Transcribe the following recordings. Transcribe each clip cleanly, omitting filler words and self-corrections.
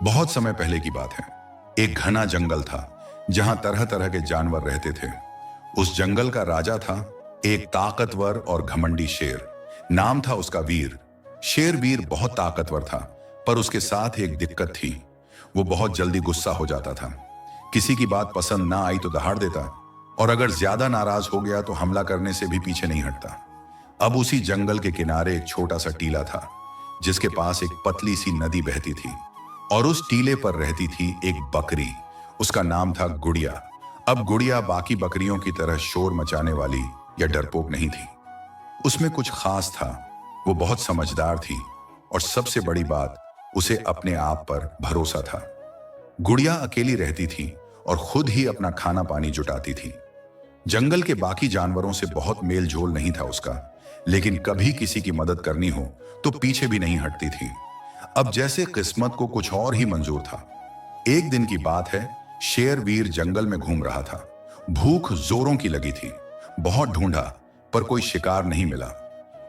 बहुत समय पहले की बात है। एक घना जंगल था जहां तरह तरह के जानवर रहते थे। उस जंगल का राजा था एक ताकतवर और घमंडी शेर। नाम था उसका वीर। शेर वीर बहुत ताकतवर था, पर उसके साथ एक दिक्कत थी। वो बहुत जल्दी गुस्सा हो जाता था। किसी की बात पसंद ना आई तो दहाड़ देता, और अगर ज्यादा नाराज हो गया तो हमला करने से भी पीछे नहीं हटता। अब उसी जंगल के किनारे एक छोटा सा टीला था, जिसके पास एक पतली सी नदी बहती थी, और उस टीले पर रहती थी एक बकरी। उसका नाम था गुड़िया। अब गुड़िया बाकी बकरियों की तरह शोर मचाने वाली या डरपोक नहीं थी। उसमें कुछ खास था। वो बहुत समझदार थी, और सबसे बड़ी बात, उसे अपने आप पर भरोसा था। गुड़िया अकेली रहती थी और खुद ही अपना खाना पानी जुटाती थी। जंगल के बाकी जानवरों से बहुत मेल जोल नहीं था उसका, लेकिन कभी किसी की मदद करनी हो तो पीछे भी नहीं हटती थी। अब जैसे किस्मत को कुछ और ही मंजूर था। एक दिन की बात है, शेर वीर जंगल में घूम रहा था। भूख जोरों की लगी थी। बहुत ढूंढा, पर कोई शिकार नहीं मिला।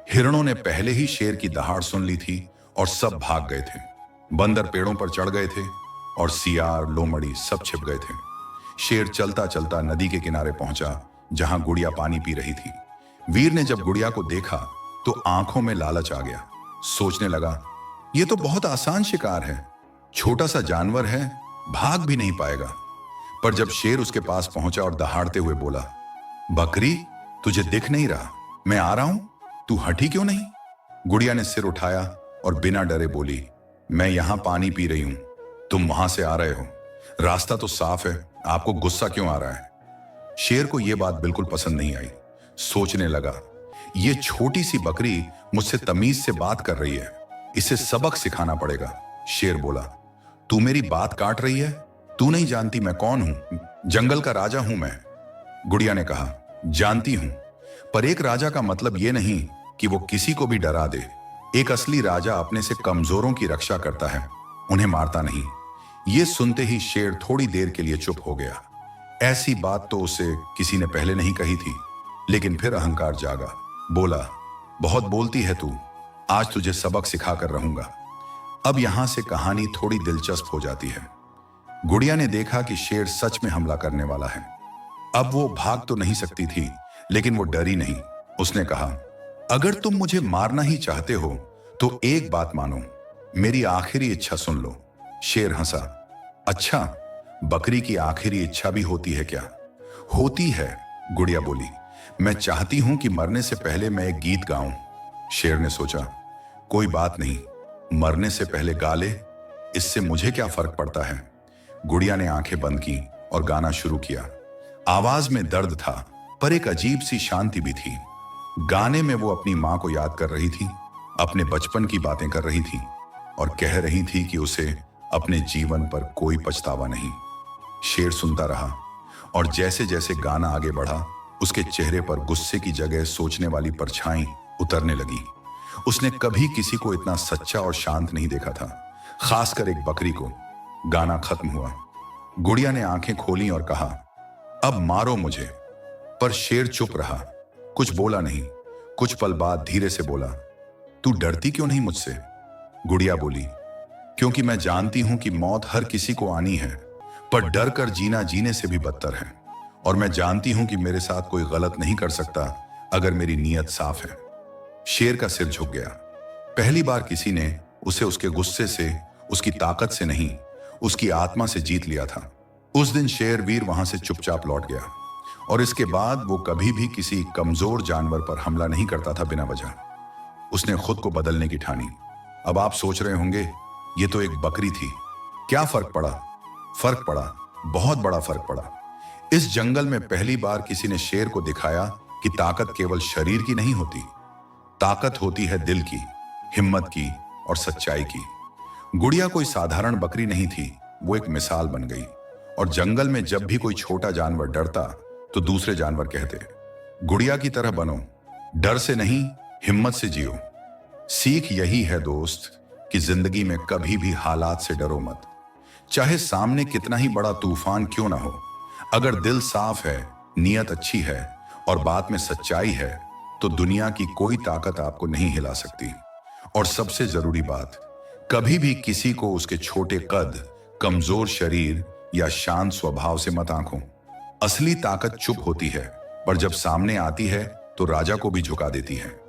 हिरणों ने पहले ही शेर की दहाड़ सुन ली थी और सब भाग गए थे। बंदर पेड़ों पर चढ़ गए थे और सियार लोमड़ी सब छिप गए थे। शेर चलता चलता नदी के किनारे पहुंचा, जहां गुड़िया पानी पी रही थी। वीर ने जब गुड़िया को देखा तो आंखों में लालच आ गया। सोचने लगा, ये तो बहुत आसान शिकार है। छोटा सा जानवर है, भाग भी नहीं पाएगा। पर जब शेर उसके पास पहुंचा और दहाड़ते हुए बोला, बकरी, तुझे दिख नहीं रहा? मैं आ रहा हूं, तू हटी क्यों नहीं? गुड़िया ने सिर उठाया और बिना डरे बोली, मैं यहां पानी पी रही हूं, तुम वहां से आ रहे हो। रास्ता तो साफ है, आपको गुस्सा क्यों आ रहा है? शेर को यह बात बिल्कुल पसंद नहीं आई। सोचने लगा, ये छोटी सी बकरी मुझसे तमीज से बात कर रही है, इसे सबक सिखाना पड़ेगा। शेर बोला, तू मेरी बात काट रही है? तू नहीं जानती मैं कौन हूं? जंगल का राजा हूं मैं। गुड़िया ने कहा, जानती हूं, पर एक राजा का मतलब यह नहीं कि वो किसी को भी डरा दे। एक असली राजा अपने से कमजोरों की रक्षा करता है, उन्हें मारता नहीं। ये सुनते ही शेर थोड़ी देर के लिए चुप हो गया। ऐसी बात तो उसे किसी ने पहले नहीं कही थी, लेकिन फिर अहंकार जागा। बोला, बहुत बोलती है तू, आज तुझे सबक सिखा कर रहूंगा। अब यहां से कहानी थोड़ी दिलचस्प हो जाती है। गुड़िया ने देखा कि शेर सच में हमला करने वाला है। अब वो भाग तो नहीं सकती थी, लेकिन वो डरी नहीं। उसने कहा, अगर तुम मुझे मारना ही चाहते हो तो एक बात मानो, मेरी आखिरी इच्छा सुन लो। शेर हंसा, अच्छा, बकरी की आखिरी इच्छा भी होती है क्या? होती है, गुड़िया बोली। मैं चाहती हूं कि मरने से पहले मैं एक गीत गाऊं। शेर ने सोचा, कोई बात नहीं, मरने से पहले गा ले, इससे मुझे क्या फर्क पड़ता है। गुड़िया ने आंखें बंद की और गाना शुरू किया। आवाज में दर्द था, पर एक अजीब सी शांति भी थी। गाने में वो अपनी मां को याद कर रही थी, अपने बचपन की बातें कर रही थी, और कह रही थी कि उसे अपने जीवन पर कोई पछतावा नहीं। शेर सुनता रहा, और जैसे जैसे गाना आगे बढ़ा, उसके चेहरे पर गुस्से की जगह सोचने वाली परछाई उतरने लगी। उसने कभी किसी को इतना सच्चा और शांत नहीं देखा था, खासकर एक बकरी को। गाना खत्म हुआ। गुड़िया ने आंखें खोली और कहा, अब मारो मुझे। पर शेर चुप रहा, कुछ बोला नहीं। कुछ पल बाद धीरे से बोला, तू डरती क्यों नहीं मुझसे? गुड़िया बोली, क्योंकि मैं जानती हूं कि मौत हर किसी को आनी है, पर डर कर जीना जीने से भी बदतर है। और मैं जानती हूं कि मेरे साथ कोई गलत नहीं कर सकता अगर मेरी नीयत साफ है। शेर का सिर झुक गया। पहली बार किसी ने उसे उसके गुस्से से, उसकी ताकत से नहीं, उसकी आत्मा से जीत लिया था। उस दिन शेर वीर वहां से चुपचाप लौट गया, और इसके बाद वो कभी भी किसी कमजोर जानवर पर हमला नहीं करता था बिना वजह। उसने खुद को बदलने की ठानी। अब आप सोच रहे होंगे, ये तो एक बकरी थी, क्या फर्क पड़ा? फर्क पड़ा, बहुत बड़ा फर्क पड़ा। इस जंगल में पहली बार किसी ने शेर को दिखाया कि ताकत केवल शरीर की नहीं होती, ताकत होती है दिल की, हिम्मत की और सच्चाई की। गुड़िया कोई साधारण बकरी नहीं थी, वो एक मिसाल बन गई। और जंगल में जब भी कोई छोटा जानवर डरता तो दूसरे जानवर कहते, गुड़िया की तरह बनो, डर से नहीं, हिम्मत से जियो। सीख यही है दोस्त, कि जिंदगी में कभी भी हालात से डरो मत, चाहे सामने कितना ही बड़ा तूफान क्यों ना हो। अगर दिल साफ है, नीयत अच्छी है और बात में सच्चाई है, तो दुनिया की कोई ताकत आपको नहीं हिला सकती। और सबसे जरूरी बात, कभी भी किसी को उसके छोटे कद, कमजोर शरीर या शांत स्वभाव से मत आंको। असली ताकत चुप होती है, पर जब सामने आती है तो राजा को भी झुका देती है।